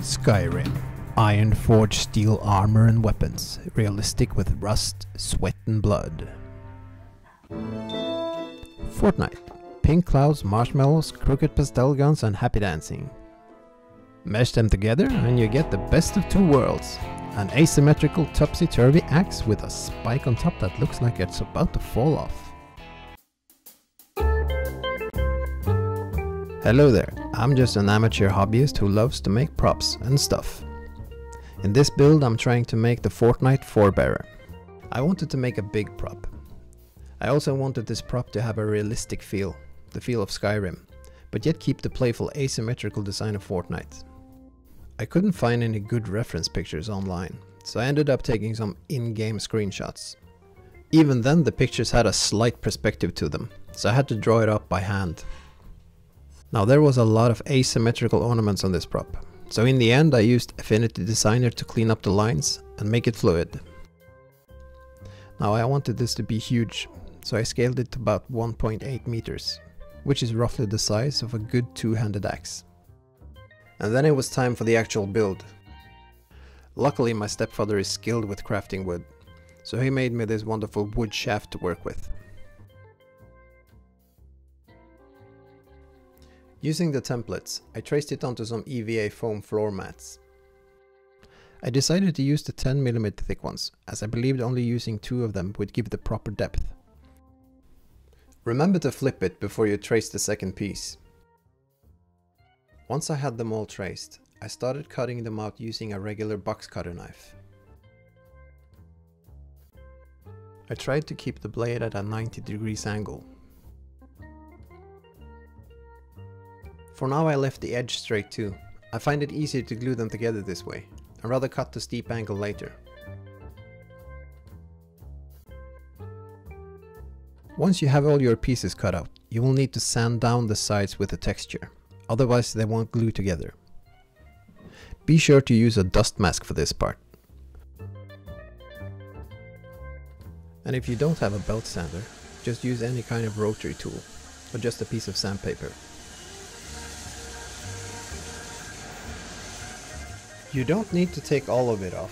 Skyrim. Iron forged steel armor and weapons, realistic with rust, sweat and blood. Fortnite. Pink clouds, marshmallows, crooked pastel guns and happy dancing. Mesh them together and you get the best of two worlds. An asymmetrical topsy-turvy axe with a spike on top that looks like it's about to fall off. Hello there, I'm just an amateur hobbyist who loves to make props and stuff. In this build I'm trying to make the Fortnite Forbearer. I wanted to make a big prop. I also wanted this prop to have a realistic feel, the feel of Skyrim, but yet keep the playful asymmetrical design of Fortnite. I couldn't find any good reference pictures online, so I ended up taking some in-game screenshots. Even then the pictures had a slight perspective to them, so I had to draw it up by hand. Now there was a lot of asymmetrical ornaments on this prop, so in the end I used Affinity Designer to clean up the lines and make it fluid. Now I wanted this to be huge, so I scaled it to about 1.8 meters, which is roughly the size of a good two-handed axe. And then it was time for the actual build. Luckily my stepfather is skilled with crafting wood, so he made me this wonderful wood shaft to work with. Using the templates, I traced it onto some EVA foam floor mats. I decided to use the 10mm thick ones, as I believed only using 2 of them would give the proper depth. Remember to flip it before you trace the second piece. Once I had them all traced, I started cutting them out using a regular box cutter knife. I tried to keep the blade at a 90 degrees angle. For now I left the edge straight too. I find it easier to glue them together this way. I'd rather cut the steep angle later. Once you have all your pieces cut out, you will need to sand down the sides with the texture, otherwise they won't glue together. Be sure to use a dust mask for this part. And if you don't have a belt sander, just use any kind of rotary tool, or just a piece of sandpaper. You don't need to take all of it off,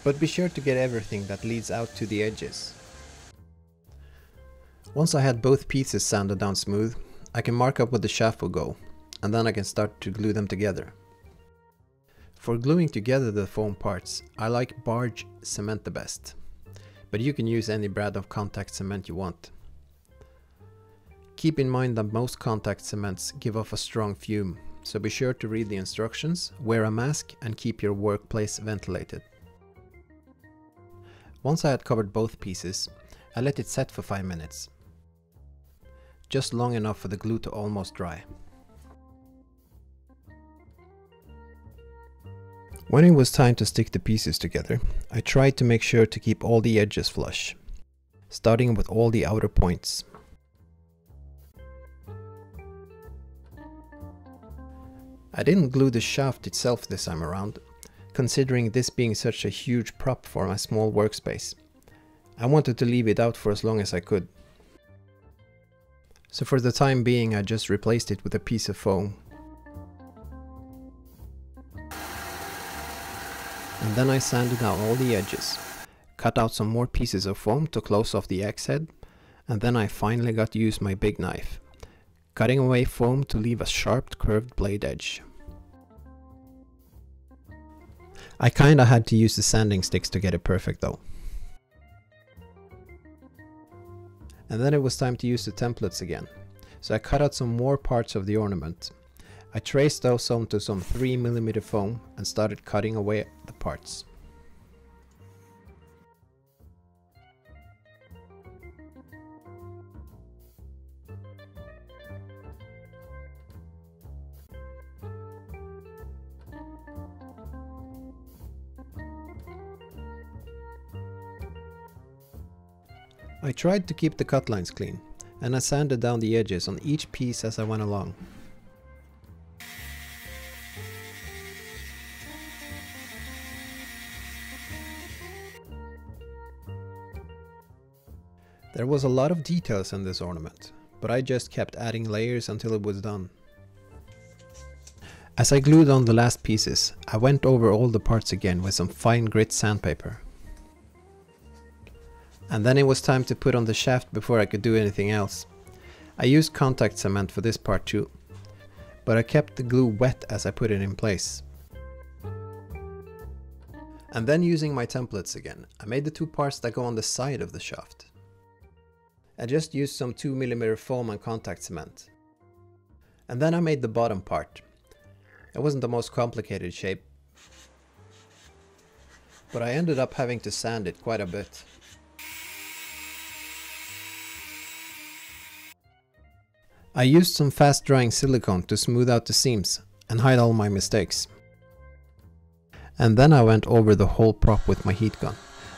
but be sure to get everything that leads out to the edges. Once I had both pieces sanded down smooth, I can mark up where the shaft will go, and then I can start to glue them together. For gluing together the foam parts, I like barge cement the best, but you can use any brand of contact cement you want. Keep in mind that most contact cements give off a strong fume, so be sure to read the instructions, wear a mask and keep your workplace ventilated. Once I had covered both pieces, I let it set for 5 minutes. Just long enough for the glue to almost dry. When it was time to stick the pieces together, I tried to make sure to keep all the edges flush, starting with all the outer points. I didn't glue the shaft itself this time around, considering this being such a huge prop for my small workspace. I wanted to leave it out for as long as I could. So for the time being I just replaced it with a piece of foam. And then I sanded out all the edges, cut out some more pieces of foam to close off the axe head, and then I finally got to use my big knife, cutting away foam to leave a sharp curved blade edge. I kinda had to use the sanding sticks to get it perfect though. And then it was time to use the templates again, so I cut out some more parts of the ornament. I traced those onto some 3mm foam and started cutting away the parts. I tried to keep the cut lines clean, and I sanded down the edges on each piece as I went along. There was a lot of details in this ornament, but I just kept adding layers until it was done. As I glued on the last pieces, I went over all the parts again with some fine grit sandpaper. And then it was time to put on the shaft before I could do anything else. I used contact cement for this part too, but I kept the glue wet as I put it in place. And then using my templates again, I made the two parts that go on the side of the shaft. I just used some 2mm foam and contact cement. And then I made the bottom part. It wasn't the most complicated shape, but I ended up having to sand it quite a bit. I used some fast drying silicone to smooth out the seams and hide all my mistakes. And then I went over the whole prop with my heat gun,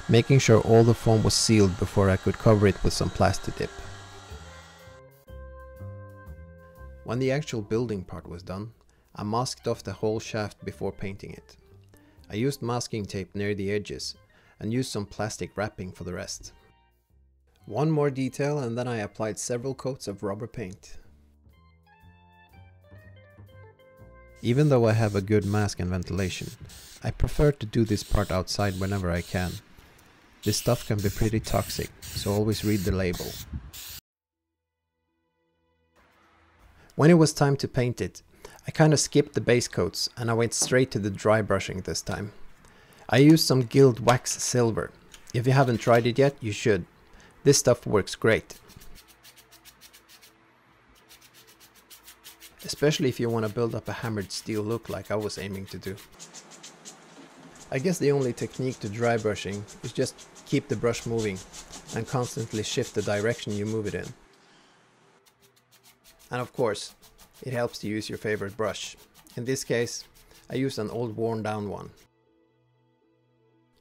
making sure all the foam was sealed before I could cover it with some plastic dip. When the actual building part was done, I masked off the whole shaft before painting it. I used masking tape near the edges and used some plastic wrapping for the rest. One more detail and then I applied several coats of rubber paint. Even though I have a good mask and ventilation, I prefer to do this part outside whenever I can. This stuff can be pretty toxic, so always read the label. When it was time to paint it, I kinda skipped the base coats and I went straight to the dry brushing this time. I used some Guild Wax Silver. If you haven't tried it yet, you should. This stuff works great. Especially if you want to build up a hammered steel look like I was aiming to do. I guess the only technique to dry brushing is just keep the brush moving and constantly shift the direction you move it in. And of course, it helps to use your favorite brush. In this case, I used an old worn down one.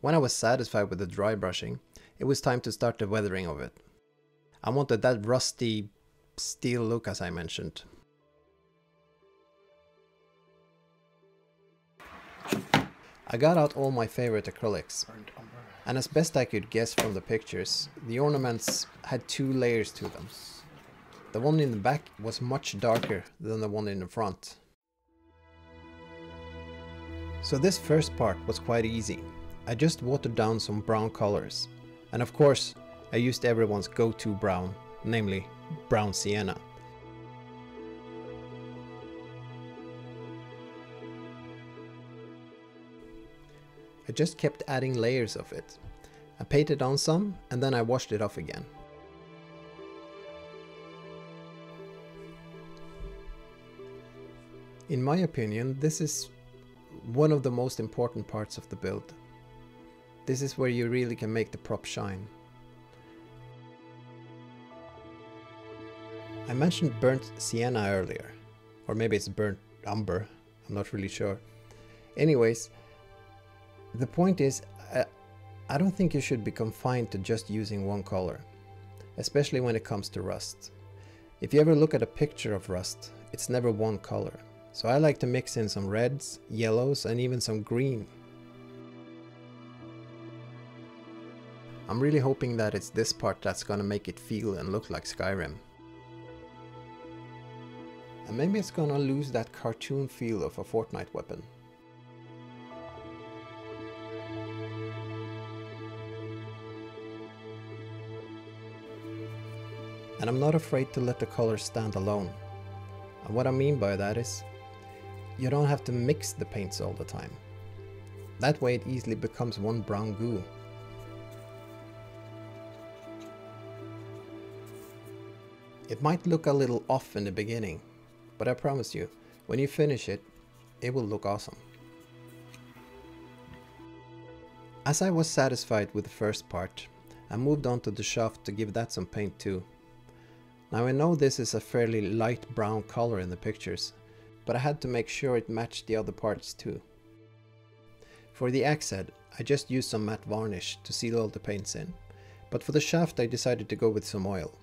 When I was satisfied with the dry brushing, it was time to start the weathering of it. I wanted that rusty steel look as I mentioned. I got out all my favorite acrylics, and as best I could guess from the pictures, the ornaments had two layers to them. The one in the back was much darker than the one in the front. So this first part was quite easy. I just watered down some brown colors, and of course I used everyone's go-to brown, namely brown sienna. I just kept adding layers of it. I painted on some and then I washed it off again. In my opinion, this is one of the most important parts of the build. This is where you really can make the prop shine. I mentioned burnt sienna earlier, or maybe it's burnt umber, I'm not really sure. Anyways, the point is, I don't think you should be confined to just using one color, especially when it comes to rust. If you ever look at a picture of rust, it's never one color. So I like to mix in some reds, yellows, and even some green. I'm really hoping that it's this part that's gonna make it feel and look like Skyrim. And maybe it's gonna lose that cartoon feel of a Fortnite weapon. And I'm not afraid to let the colors stand alone. And what I mean by that is, you don't have to mix the paints all the time. That way it easily becomes one brown goo. It might look a little off in the beginning, but I promise you, when you finish it, it will look awesome. As I was satisfied with the first part, I moved on to the shaft to give that some paint too. Now I know this is a fairly light brown color in the pictures, but I had to make sure it matched the other parts too. For the axe head, I just used some matte varnish to seal all the paints in, but for the shaft I decided to go with some oil.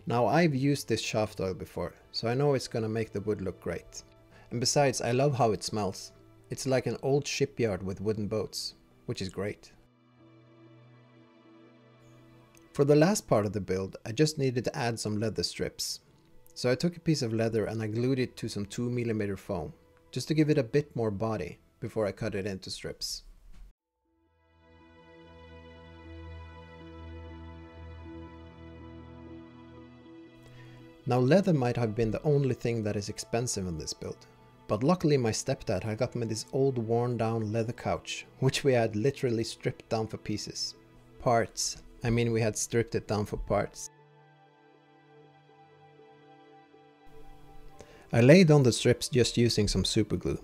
Now I've used this shaft oil before, so I know it's gonna make the wood look great. And besides, I love how it smells. It's like an old shipyard with wooden boats, which is great. For the last part of the build, I just needed to add some leather strips. So I took a piece of leather and I glued it to some 2mm foam just to give it a bit more body before I cut it into strips. Now leather might have been the only thing that is expensive in this build, but luckily my stepdad had got me this old worn down leather couch, which we had literally stripped down for pieces. Parts. I mean, we had stripped it down for parts. I laid on the strips just using some super glue,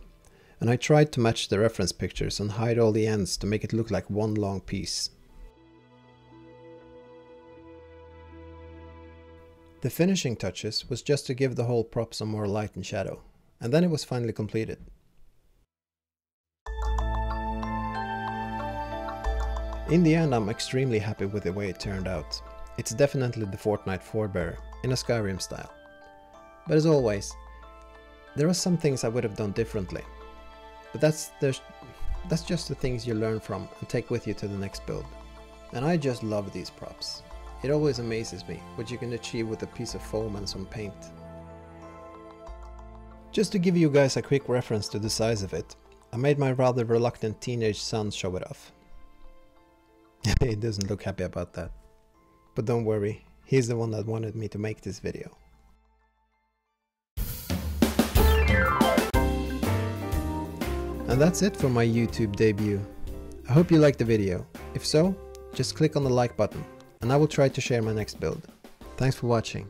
and I tried to match the reference pictures and hide all the ends to make it look like one long piece. The finishing touches was just to give the whole prop some more light and shadow, and then it was finally completed. In the end, I'm extremely happy with the way it turned out. It's definitely the Fortnite Forbearer in a Skyrim style. But as always, there are some things I would have done differently. But that's just the things you learn from and take with you to the next build. And I just love these props. It always amazes me what you can achieve with a piece of foam and some paint. Just to give you guys a quick reference to the size of it, I made my rather reluctant teenage son show it off. He doesn't look happy about that. But don't worry, he's the one that wanted me to make this video. And that's it for my YouTube debut. I hope you liked the video. If so, just click on the like button, and I will try to share my next build. Thanks for watching.